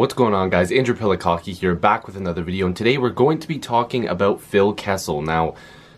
What's going on, guys? Andrew Piluk Hockey here, back with another video, and today we're going to be talking about Phil Kessel. Now,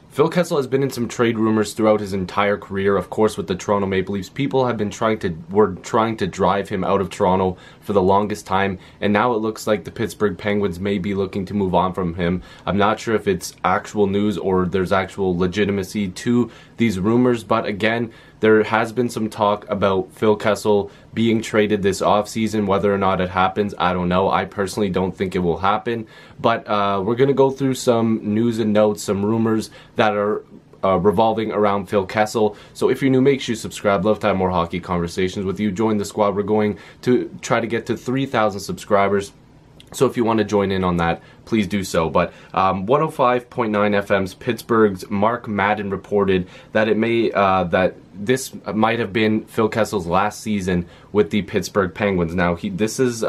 Phil Kessel has been in some trade rumors throughout his entire career. Of course, with the Toronto Maple Leafs, people have been trying to drive him out of Toronto for the longest time, and now it looks like the Pittsburgh Penguins may be looking to move on from him. I'm not sure if it's actual news or there's actual legitimacy to these rumors, but again, there has been some talk about Phil Kessel being traded this offseason. Whether or not it happens, I don't know. I personally don't think it will happen. But we're going to go through some news and notes, some rumors that are revolving around Phil Kessel. So if you're new, make sure you subscribe. Love to have more hockey conversations with you. Join the squad. We're going to try to get to 3,000 subscribers. So if you want to join in on that, please do so. But 105.9 FM's Pittsburgh's Mark Madden reported that that this might have been Phil Kessel's last season with the Pittsburgh Penguins. Now, this is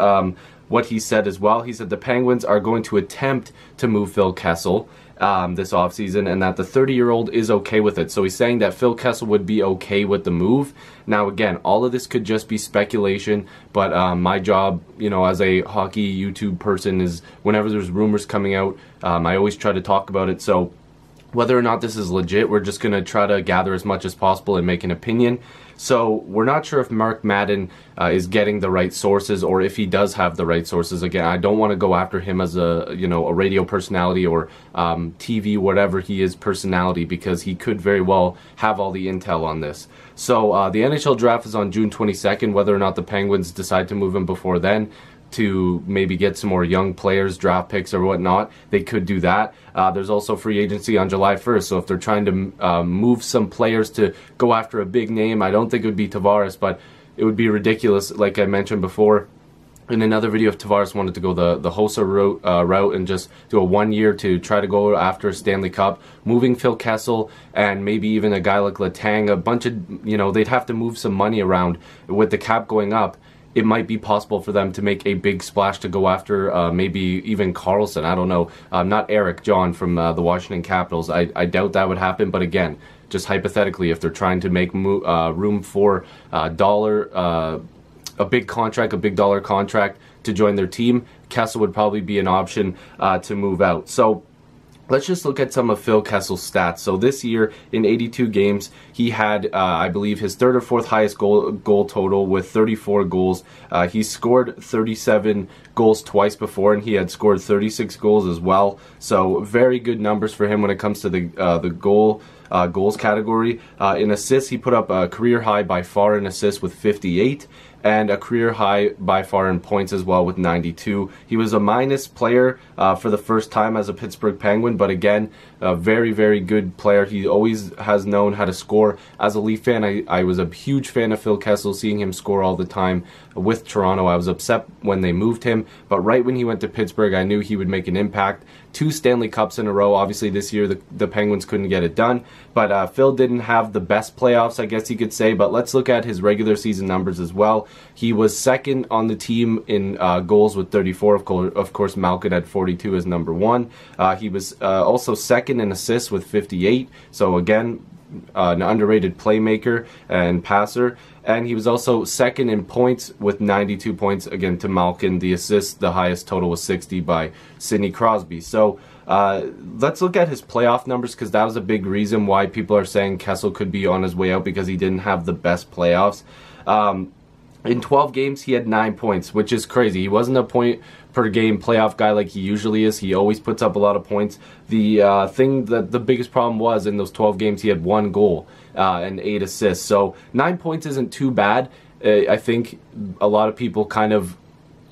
what he said as well. He said the Penguins are going to attempt to move Phil Kessel this offseason, and that the 30-year-old is okay with it. So he's saying that Phil Kessel would be okay with the move. Now, again, all of this could just be speculation, but my job, as a hockey YouTube person is whenever there's rumors coming out, I always try to talk about it. So whether or not this is legit, we're just going to try to gather as much as possible and make an opinion. So we're not sure if Mark Madden is getting the right sources, or if he does have the right sources. Again, I don't want to go after him as a radio personality or TV, whatever he is, personality, because he could very well have all the intel on this. So the NHL draft is on June 22nd. Whether or not the Penguins decide to move him before then, to maybe get some more young players, draft picks or whatnot, they could do that. There's also free agency on July 1st, so if they're trying to move some players to go after a big name, I don't think it would be Tavares, but it would be ridiculous, like I mentioned before in another video, if Tavares wanted to go the Hossa route and just do a 1 year to try to go after a Stanley Cup. Moving Phil Kessel and maybe even a guy like Letang, a bunch of, they'd have to move some money around with the cap going up. It might be possible for them to make a big splash to go after maybe even Carlson. I don't know. Not Eric, John from the Washington Capitals. I doubt that would happen. But again, just hypothetically, if they're trying to make room for a big contract, a big dollar contract to join their team, Kessel would probably be an option to move out. So let's just look at some of Phil Kessel's stats. So this year, in 82 games, he had, I believe, his third or fourth highest goal total with 34 goals. He scored 37 goals twice before, and he had scored 36 goals as well. So very good numbers for him when it comes to the goals category. In assists, he put up a career high by far in assists with 58. And a career high by far in points as well with 92. He was a minus player for the first time as a Pittsburgh Penguin, but again, a very, very good player. He always has known how to score. As a Leaf fan, I was a huge fan of Phil Kessel, seeing him score all the time with Toronto. I was upset when they moved him, but right when he went to Pittsburgh, I knew he would make an impact. 2 Stanley Cups in a row. Obviously, this year the Penguins couldn't get it done, but Phil didn't have the best playoffs, I guess you could say, but let's look at his regular season numbers as well. He was second on the team in goals with 34. Of course, Malkin had 42 as number 1. He was also second in assists with 58. So again, an underrated playmaker and passer. And he was also second in points with 92 points, again, to Malkin. The assists, the highest total was 60 by Sidney Crosby. So let's look at his playoff numbers, because that was a big reason why people are saying Kessel could be on his way out, because he didn't have the best playoffs. In 12 games, he had 9 points, which is crazy. He wasn't a point-per-game playoff guy like he usually is. He always puts up a lot of points. The thing that the biggest problem was, in those 12 games, he had 1 goal and 8 assists. So 9 points isn't too bad. I think a lot of people kind of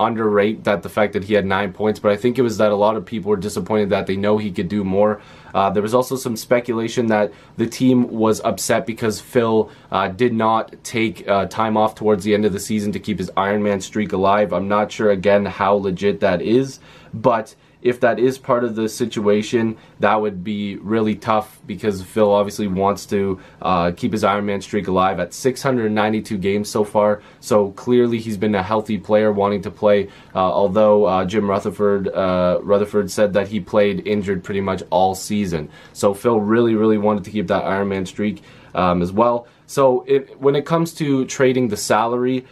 underrate the fact that he had 9 points, but I think it was that a lot of people were disappointed that they know he could do more. There was also some speculation that the team was upset because Phil did not take time off towards the end of the season to keep his Ironman streak alive. I'm not sure, again, how legit that is, but if that is part of the situation, that would be really tough because Phil obviously wants to keep his Ironman streak alive at 692 games so far. So clearly he's been a healthy player wanting to play, although Jim Rutherford said that he played injured pretty much all season. So Phil really wanted to keep that Ironman streak as well. So when it comes to trading the salary,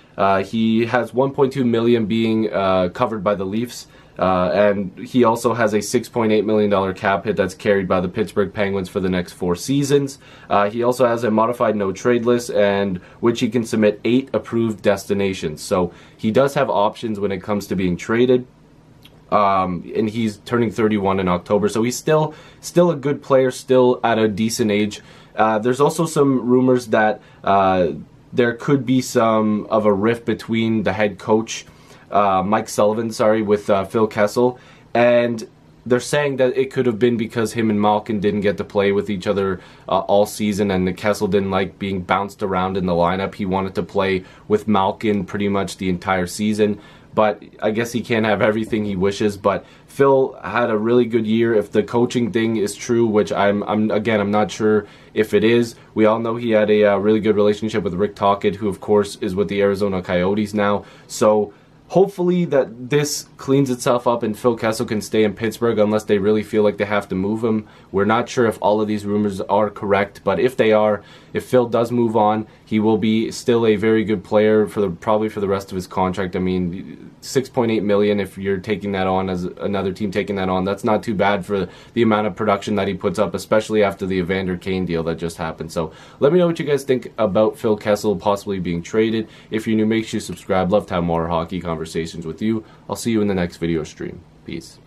he has $1.2 million being covered by the Leafs. And he also has a $6.8 million cap hit that's carried by the Pittsburgh Penguins for the next 4 seasons. He also has a modified no-trade list, and which he can submit 8 approved destinations. So he does have options when it comes to being traded. And he's turning 31 in October, so he's still a good player, still at a decent age. There's also some rumors that there could be some of a rift between the head coach, Mike Sullivan, with Phil Kessel, and they're saying that it could have been because him and Malkin didn't get to play with each other all season, and Kessel didn't like being bounced around in the lineup. He wanted to play with Malkin pretty much the entire season. But I guess he can't have everything he wishes. But Phil had a really good year. If the coaching thing is true, which I'm not sure if it is. We all know he had a really good relationship with Rick Tocchet, who of course is with the Arizona Coyotes now. So hopefully that this cleans itself up and Phil Kessel can stay in Pittsburgh unless they really feel like they have to move him. We're not sure if all of these rumors are correct, but if they are, if Phil does move on, he will be still a very good player probably for the rest of his contract. I mean, $6.8 million, if you're taking that on as another team taking that on, that's not too bad for the amount of production that he puts up, especially after the Evander Kane deal that just happened. So let me know what you guys think about Phil Kessel possibly being traded. If you're new, make sure you subscribe. Love to have more hockey conversations with you. I'll see you in the next video stream. Peace.